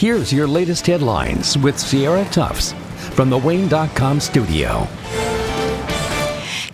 Here's your latest headlines with Sierra Tufts from the Wayne.com studio.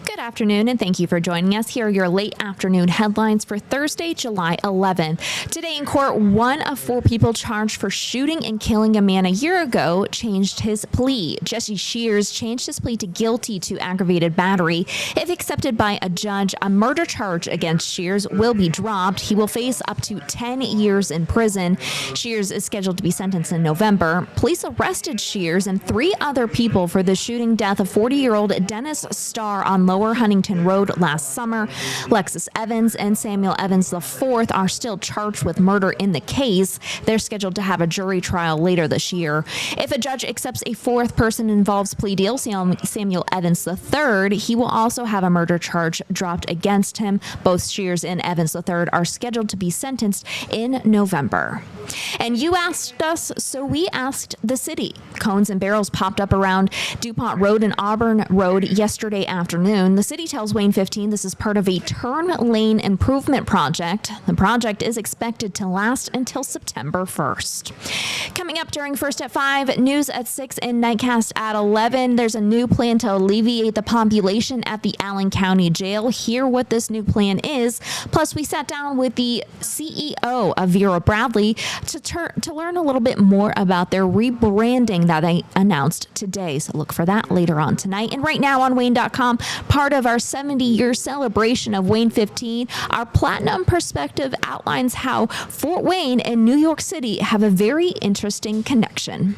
Good afternoon, and thank you for joining us. Here are your late afternoon headlines for Thursday, July 11th. Today in court, one of four people charged for shooting and killing a man a year ago changed his plea. Jesse Shears changed his plea to guilty to aggravated battery. If accepted by a judge, a murder charge against Shears will be dropped. He will face up to 10 years in prison. Shears is scheduled to be sentenced in November. Police arrested Shears and three other people for the shooting death of 40-year-old Dennis Starr on Lower Huntington Road last summer. Lexus Evans and Samuel Evans IV are still charged with murder in the case. They're scheduled to have a jury trial later this year. If a judge accepts a fourth person involves plea deal, Samuel Evans III, he will also have a murder charge dropped against him. Both Shears and Evans III are scheduled to be sentenced in November. And you asked us, so we asked the city. Cones and barrels popped up around DuPont Road and Auburn Road yesterday afternoon. The city tells Wayne 15 this is part of a turn lane improvement project. The project is expected to last until September 1st. Coming up during First at 5, news at 6, and Nightcast at 11. There's a new plan to alleviate the population at the Allen County Jail. Hear what this new plan is. Plus, we sat down with the CEO of Vera Bradley to learn a little bit more about their rebranding that they announced today. So look for that later on tonight. And right now on Wayne.com, part of our 70-year celebration of Wayne 15, our Platinum Perspective outlines how Fort Wayne and New York City have a very interesting connection.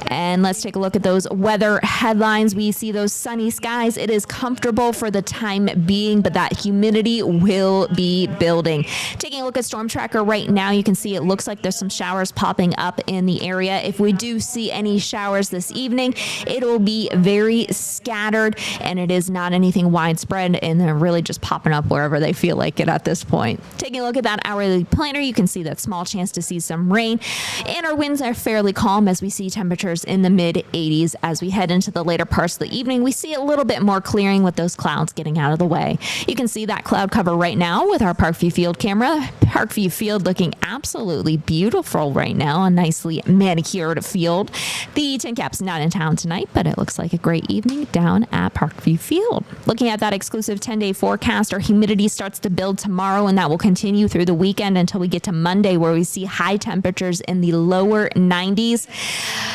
And let's take a look at those weather headlines. We see those sunny skies. It is comfortable for the time being, but that humidity will be building. Taking a look at Storm Tracker right now, you can see it looks like there's some showers popping up in the area. If we do see any showers this evening, it will be very scattered, and it is not anything widespread, and they're really just popping up wherever they feel like it at this point. Taking a look at that hourly planner, you can see that small chance to see some rain, and our winds are fairly calm as we see temperatures in the mid-80s. As we head into the later parts of the evening, we see a little bit more clearing with those clouds getting out of the way. You can see that cloud cover right now with our Parkview Field camera. Parkview Field looking absolutely beautiful right now, a nicely manicured field. The Tin Cap's not in town tonight, but it looks like a great evening down at Parkview Field. Looking at that exclusive 10-day forecast, our humidity starts to build tomorrow, and that will continue through the weekend until we get to Monday, where we see high temperatures in the lower 90s.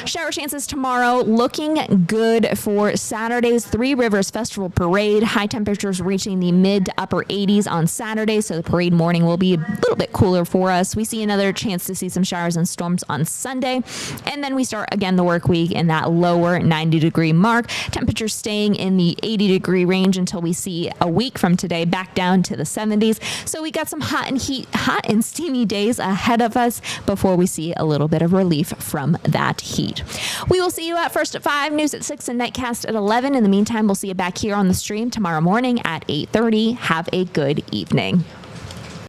Shower chances tomorrow, looking good for Saturday's Three Rivers Festival Parade. High temperatures reaching the mid to upper 80s on Saturday, so the parade morning will be a little bit cooler for us. We see another chance to see some showers and storms on Sunday, and then we start again the work week in that lower 90-degree mark. Temperatures staying in the 80-degree range until we see a week from today back down to the 70s. So we got some hot and steamy days ahead of us before we see a little bit of relief from that heat. We will see you at First at 5, news at 6, and Nightcast at 11. In the meantime, we'll see you back here on the stream tomorrow morning at 8:30. Have a good evening.